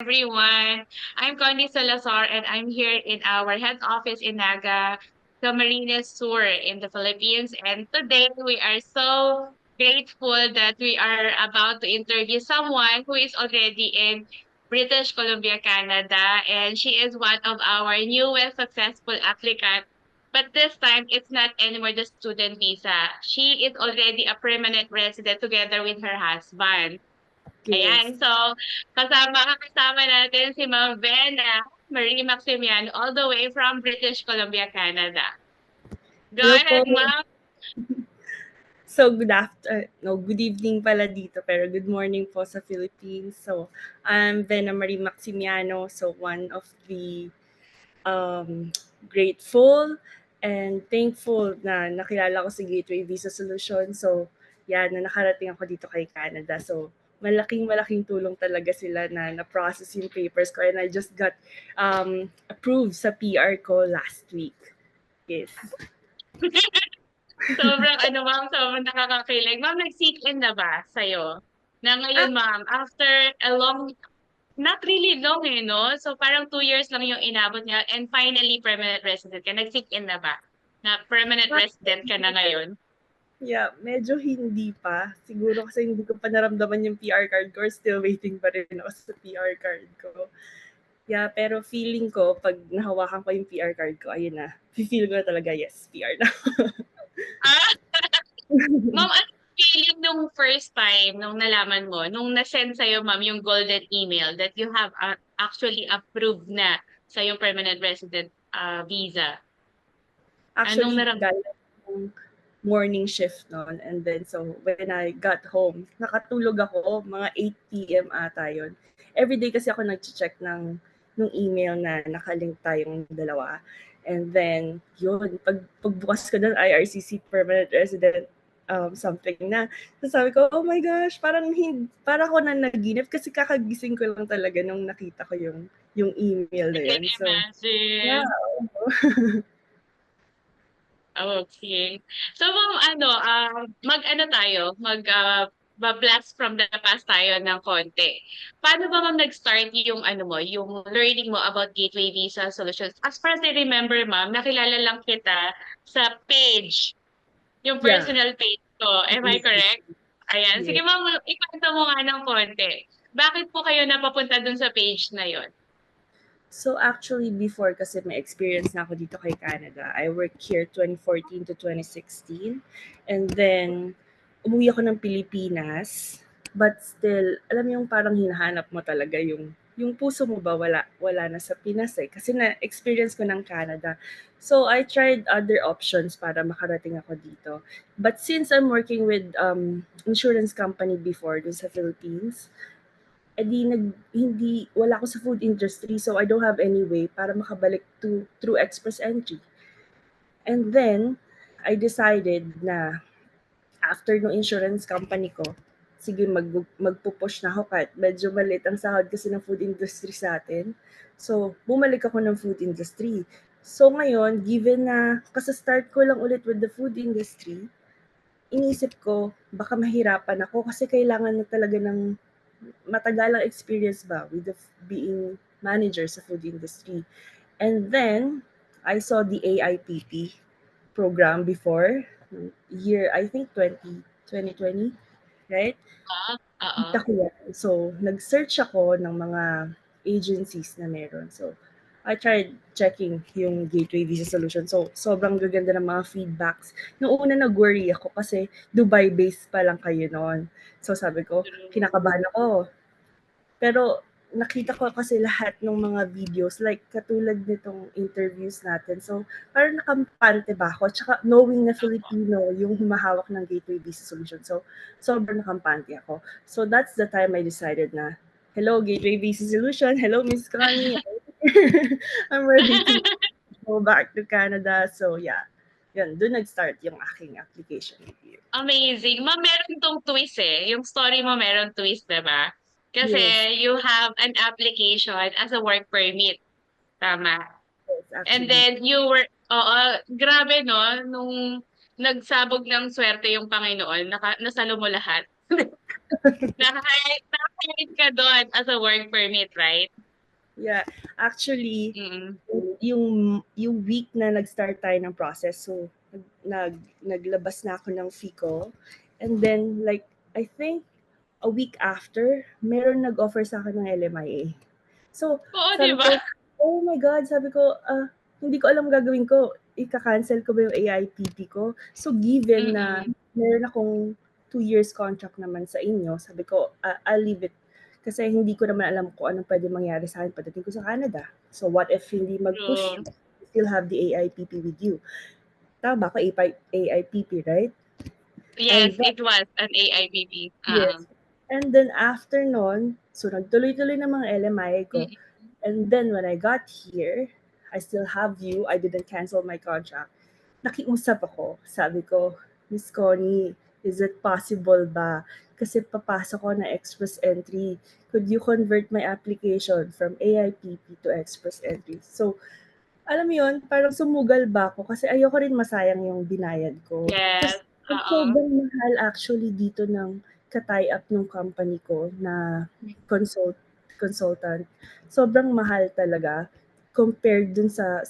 everyone. I'm Connie Salazar and I'm here in our head office in Naga, Camarines Sur in the Philippines. And today we are so grateful that we are about to interview someone who is already in British Columbia, Canada. And she is one of our newest successful applicants. But this time, it's not anymore the student visa. She is already a permanent resident together with her husband. Yes. Ayan, so kasama natin si Ma'am Vena Marie Maximiano all the way from British Columbia, Canada. Go Hello po. ahead, Ma'am. So good evening pala dito, pero good morning po sa Philippines. So I'm Vena Marie Maximiano, so one of the um, grateful and thankful na nakilala ko si Gateway Visa Solution. So yan, na nakarating ako dito kay Canada. So malaking tulong talaga sila na na-process yung papers ko, and I just got approved sa PR ko last week. Yes. Sobrang ano, Ma'am, sobrang nakakakilig. Ma'am, nag-seek in na ba sa'yo? Na ngayon, Ma'am, after a long, not really long no? So parang 2 years lang yung inabot niya and finally permanent resident ka. Nag-seek in na ba? Na permanent resident ka na ngayon? Yeah, medyo hindi pa. Siguro kasi hindi ko pa naramdaman yung PR card ko, or still waiting pa rin ako sa PR card ko. Yeah, pero feeling ko, pag nahawakan ko yung PR card ko, ayun na, feel ko na talaga, yes, PR na. Ah, Ma'am, ano feeling nung first time nung nalaman mo, nung na-send sa'yo, ma'am, yung golden email that you have actually approved na sa yung permanent resident visa? Anong Actually, naram galing ng morning shift noon. And then, so, when I got home, nakatulog ako, mga 8 p.m. ata yun. Everyday kasi ako nag-check ng email na nakalink tayong dalawa. And then, yun, pagbukas ko ng IRCC permanent resident something na, so sabi ko, oh my gosh, parang ako na naginip kasi kakagising ko lang talaga nung nakita ko yung email I na can yun. So, yeah. imagine. Okay. So, ma'am, ano, mag-ano tayo, blast from the past tayo ng konti. Paano ba ma'am nag-start yung ano mo, yung learning mo about Gateway Visa Solutions? As far as I remember, ma'am, nakilala lang kita sa page, yung Yeah. personal page ko. Am I correct? Ayan. Yeah. Sige ma'am, ikwento mo nga ng konti. Bakit po kayo napapunta dun sa page na yon? So actually before, kasi may experience na ako dito kay Canada. I worked here 2014 to 2016. And then umuwi ako ng Pilipinas. But still, alam mo yung parang hinahanap mo talaga yung puso mo ba, wala na sa Pinas eh. Kasi na-experience ko ng Canada. So I tried other options para makarating ako dito. But since I'm working with insurance company before dun sa Philippines, hindi, wala ako sa food industry, so I don't have any way para makabalik through express entry. And then, I decided na after ng insurance company ko, sige magpupush na ako kahit medyo maliit ang sahod kasi ng food industry sa atin. So, bumalik ako ng food industry. So ngayon, given na kasa-start ko lang ulit with the food industry, inisip ko baka mahirapan ako kasi kailangan na talaga ng matagalang experience ba with being manager sa food industry. And then, I saw the AIPP program before, year, I think 2020, right? Ah, oo. Kita ko yan. So, nag-search ako ng mga agencies na meron. So, I tried checking yung Gateway Visa Solution. So, sobrang gaganda ng mga feedbacks. Noong una nag-worry ako kasi Dubai-based pa lang kayo noon. So, sabi ko, True. kinakabahan ako. Pero nakita ko kasi lahat ng mga videos, like katulad nitong interviews natin. So, parang nakampante ba ako? Tsaka knowing na Filipino yung humahawak ng Gateway Visa Solution. So, sobrang nakampante ako. So, that's the time I decided na, hello, Gateway Visa Solution. Hello, Miss Connie. I'm ready to go back to Canada. So, yeah. Yun, doon nag-start yung aking application with you. Amazing. Ma'am, meron 'tong twist, eh, yung story mo meron twist, 'di ba? Kasi Yes, you have an application as a work permit, tama? yes, And actually. then you were oo, grabe 'no, nung nagsabog ng swerte yung Panginoon, nasalo mo lahat. Naka-hire ka doon as a work permit, right? Yeah, actually, Mm. yung week na nag-start tayo ng process, so naglabas na ako ng fee ko. And then like I think a week after, meron nag-offer sa akin ng LMIA. So, Oo, 'di sabi ba? ko, "Oh my God," sabi ko, hindi ko alam gagawin ko. Ika-cancel ko ba yung AIPP ko? So, given na Mm. meron akong 2 years contract naman sa inyo, sabi ko, I'll leave it. Kasi hindi ko naman alam kung anong pwede mangyari sa akin pagdating ko sa Canada. So, what if hindi mag-push? True. You still have the AIPP with you. Tama ba ako, AIPP, right? Yes, And then, it was an AIBB. Oo. yes. And then after nun, so nagtuloy-tuloy na mga LMIA ko. Mm. And then when I got here, I still have you. I didn't cancel my contract. Nakiusap ako. Sabi ko, Miss Connie, is it possible ba? Kasi papasok ko na express entry. Could you convert my application from AIPP to express entry? So, alam mo yun, parang sumugal ba ako kasi ayoko rin masayang yung binayad ko. Yes, Tapos oo. sobrang mahal actually dito ng ka-tie up nung company ko na consultant. Sobrang mahal talaga compared dun sa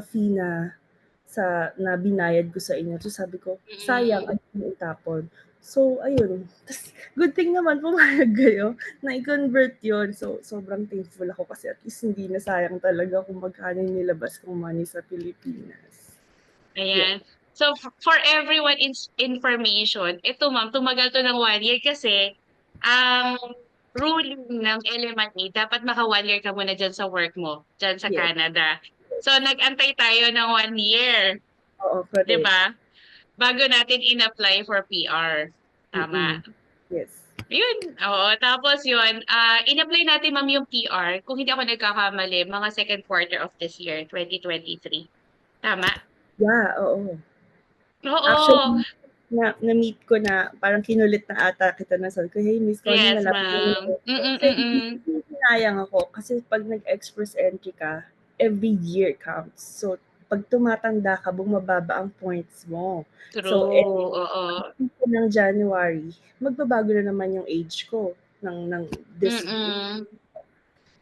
fee na binayad ko sa inyo. So sabi ko, sayang Mm. at itapon. So ayun, tas good thing naman pumayag kayo na i-convert yun. So sobrang thankful ako kasi at least hindi na sayang talaga kung magkano yung nilabas kong money sa Pilipinas. Yeah. Ayan. So, for everyone information, ito ma'am, tumagal 'to ng 1 year kasi ang ruling ng LMRA dapat maka 1 year ka muna diyan sa work mo, diyan sa Yes. Canada. So, nag-antay tayo ng 1 year, Oo, 'di correct. ba? Bago natin in-apply for PR, tama. Mm. Yes. Yun, oo. Tapos yun, in-apply natin ma'am yung PR, kung hindi ako nagkakamali, mga second quarter of this year, 2023. Tama? Yeah, oo. Oo. Actually, na-meet ko na parang kinulit na ata kita na sabi ko, "Hey, Miss Connie, Yes, malapit na yung ma'am. kasi Mm. hinayang ako kasi 'pag nag-express entry ka, every year counts. So, 'pag tumatanda ka, bumababa ang points mo. So, True, oo. pagdating ng January, magbabago na naman yung age ko ng this year. Mm.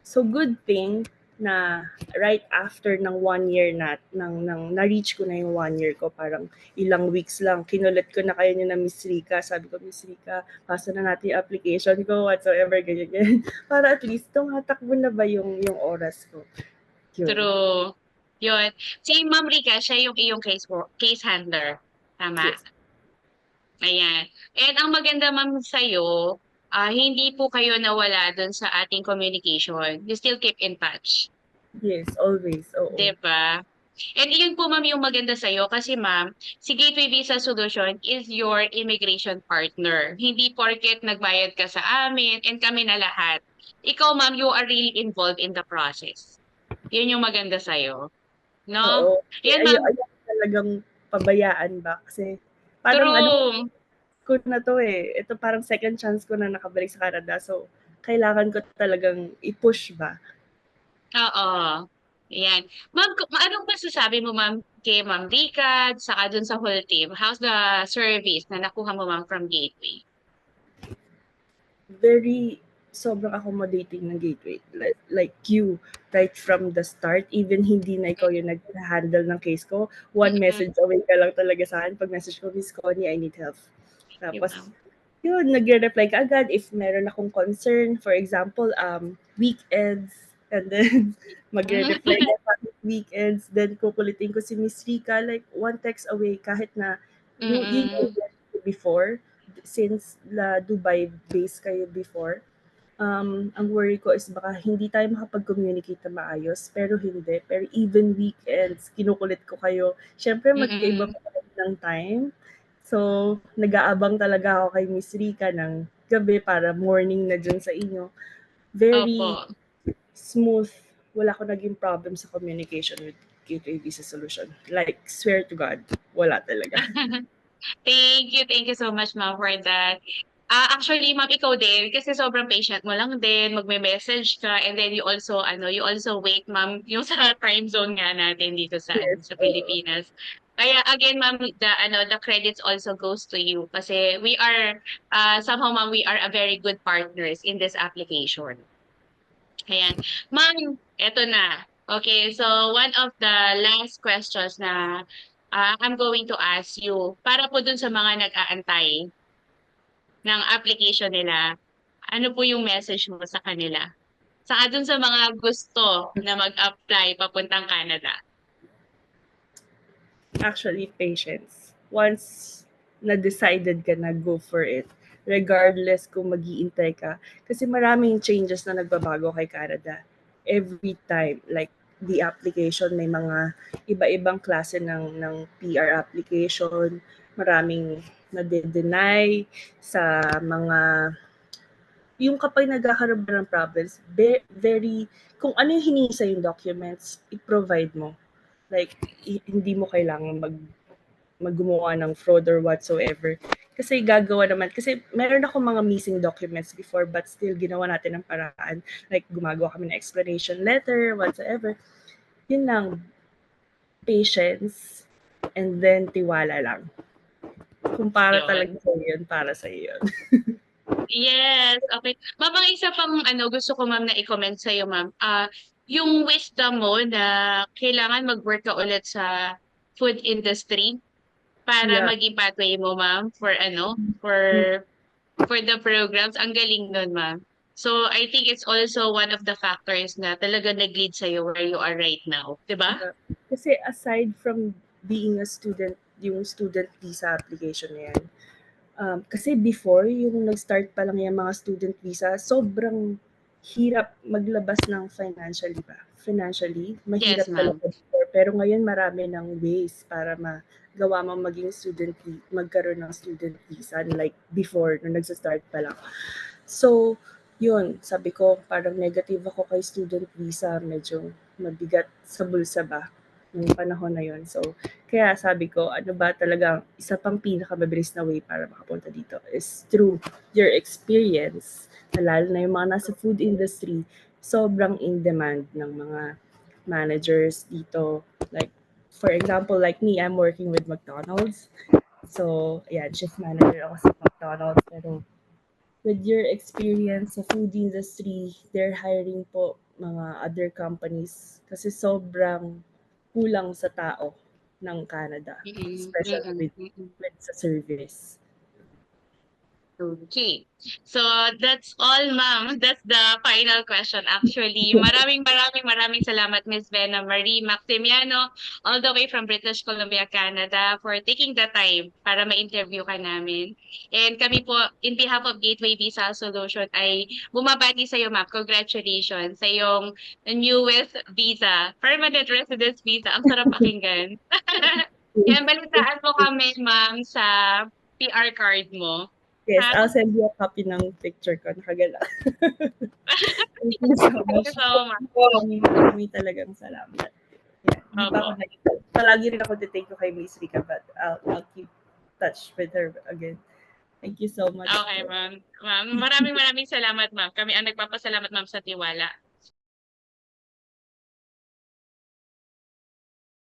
So, good thing na right after ng 1 year ng na-reach ko na yung 1 year ko, parang ilang weeks lang, kinulit ko na kayo ni na Miss Rika. Sabi ko, Miss Rika, pasa na natin yung application ko, whatsoever, ganyan, ganyan. Para at least, tumatakbo na ba yung oras ko. Yun. True. Yun. Si Ma'am Rica, siya yung iyong case handler. Tama? Yes. Ayan. And ang maganda ma'am sa'yo, hindi po kayo nawala dun sa ating communication. You still keep in touch. Yes, always. Oo. 'Di ba? And iyon po ma'am yung maganda sa'yo kasi ma'am, si Gateway Visa Solution is your immigration partner. Hindi porket nagbayad ka sa amin and kami na lahat. Ikaw ma'am, you are really involved in the process. Yun yung maganda sa'yo, 'no? Oo. Yan ma'am, Ayoko talagang pabayaan ba kasi parang ano true. ko na 'to, eh, ito parang second chance ko na nakabalik sa Canada. So, kailangan ko talagang i-push ba. Oo, yan. Ma'am, anong masasabi mo ma'am kay Ma'am Rika saka dun sa whole team? How's the service na nakuha mo ma'am from Gateway? Very sobrang accommodating ng Gateway. Like you, right from the start, even hindi na ikaw yung nag-handle ng case ko, one Mm. message away ka lang talaga sa akin. Pag message ko, Miss Connie, I need help. Thank you, Tapos, ma'am. yun, nagre-reply ka agad if meron akong concern. For example, weekends, and then magre-reply ka pa weekends, then kukulitin ko si Miss Rika, like one text away, kahit na yun Mm. yung before, since Dubai based kayo before, ang worry ko is baka hindi tayo makapag-communicate na maayos, pero hindi. Pero even weekends, kinukulit ko kayo. Siyempre, magkaiba Mm. pa kami ng time. So, nag-aabang talaga ako kay Miss Rika ng gabi para morning na dyan sa inyo. Opo. Very smooth. Wala ko naging problem sa communication with Gateway Visa Solution. Like, swear to God, wala talaga. Thank you so much ma'am for that. Actually ma'am ikaw din kasi sobrang patient mo lang din, magme-message ka and then you also wait ma'am yung sa time zone nga natin dito sa Yes. sa Pilipinas. Kaya again, ma'am, the credits also goes to you kasi we are somehow, ma'am, we are a very good partners in this application. Ayan. Ma'am, eto na. Okay, so one of the last questions na I'm going to ask you para po dun sa mga nag-aantay ng application nila, ano po yung message mo sa kanila? Saka dun sa mga gusto na mag-apply papuntang Canada. Actually, patience. Once na-decided ka na, go for it. Regardless kung mag-iintay ka. Kasi maraming changes na nagbabago kay Canada. Every time, like the application, may mga iba-ibang klase ng PR application. Maraming na-deny sa mga yung kapag nagkakaroon ka ng problems, very, kung ano yung hiningi sa yung documents, i-provide mo. Like, hindi mo kailangan maggumawa ng fraud or whatsoever. Kasi gagawa naman, kasi meron ako mga missing documents before but still ginawa natin ng paraan. Like, gumagawa kami ng explanation letter, whatsoever. Yun lang, patience, and then tiwala lang. Kung para talaga Yun. sa'yo yun, para sa'yo yun. Yes, okay. Ma'am, ang isa pang gusto ko, ma'am, na i-comment sa'yo, ma'am. Yung wisdom mo na kailangan mag-work ka ulit sa food industry para Yeah. maging pathway mo, ma'am, for for the programs. Ang galing nun, ma'am. So, I think it's also one of the factors na talaga nag-lead sa'yo where you are right now. 'Di ba? Yeah. Kasi aside from being a student, yung student visa application na yan, kasi before, yung nag-start pa lang yung mga student visa, sobrang hirap maglabas ng financially ba? Financially, Yes, mahirap ma'am. talaga before. Pero ngayon marami ng ways para magawa mo maging magkaroon ng student visa like before, nung nagsa-start pa lang. So, yun, sabi ko, parang negative ako kay student visa, medyo mabigat sa bulsa ba nung panahon na yun. So, kaya sabi ko, ano ba talaga, isa pang pinakamabilis na way para makapunta dito is through your experience, na lalo na yung mga nasa food industry, sobrang in demand ng mga managers dito. Like, for example, like me, I'm working with McDonald's. So, yeah, shift manager ako sa McDonald's. Pero with your experience sa food industry, they're hiring po mga other companies kasi sobrang kulang sa tao ng Canada, Mm-mm, especially mm-mm, mm-mm. with sa service. Okay. So that's all, ma'am. That's the final question actually. Maraming salamat, Miss Vena Marie Maximiano, all the way from British Columbia, Canada, for taking the time para ma-interview ka namin. And kami po, in behalf of Gateway Visa Solution, ay bumabati sa iyo, ma'am. Congratulations sa iyong newest visa, permanent residence visa. Ang sarap pakinggan. Yan, balitaan mo kami, ma'am, sa PR card mo. Yes, Ha? I'll send you a copy ng picture ko. Nakagala. Thank you so Thank much. you so much. Maraming talagang salamat. Yeah, hindi pa ako Opo. palagi rin ako titake ko kay Miss Rika, but I'll keep touch with her again. Thank you so much Okay, po. ma'am. Ma'am, maraming salamat, ma'am. Kami ang nagpapasalamat, ma'am, sa tiwala.